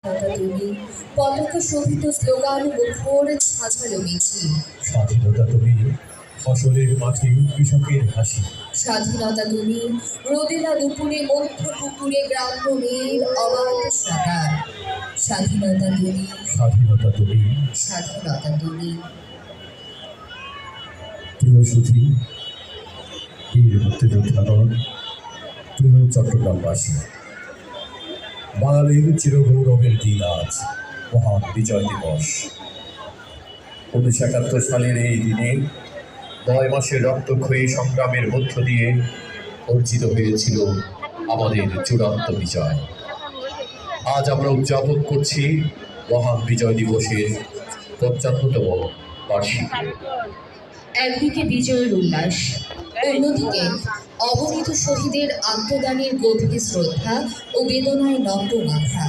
তুমি পতাকা শোভিত স্লোগান মুখর ঝাঁঝালো মিছিল। স্বাধীনতা তুমি ফসলের মাঠে কৃষকের হাসি। স্বাধীনতা তুমি রোদেলা দুপুরে মধ্য পুকুরে গ্রাম্য মেয়ের অবাধ সাঁতার। স্বাধীনতা তুমি, স্বাধীনতা তুমি। স্বাধীনতা তুমি। প্রিয় সুধী, বীর মুক্তিযোদ্ধাগণ, প্রিয় চট্টগ্রামবাসী, বাঙালির চিরগৌরবের দিন আজ, মহান বিজয় দিবস। 1971 সালের এই দিনে 9 মাসের রক্তক্ষয়ী সংগ্রামের মধ্য দিয়ে অর্জিত হয়েছিল আমাদের চূড়ান্ত বিজয়। আজ আমরা উদযাপন করছি মহান বিজয় দিবসের 55তম বার্ষিকী। একদিকে বিজয়ের উল্লাস, অন্যদিকে অবনীত শহীদের আত্মদানের গভীর শ্রদ্ধা ও বেদনায় নত মাথা।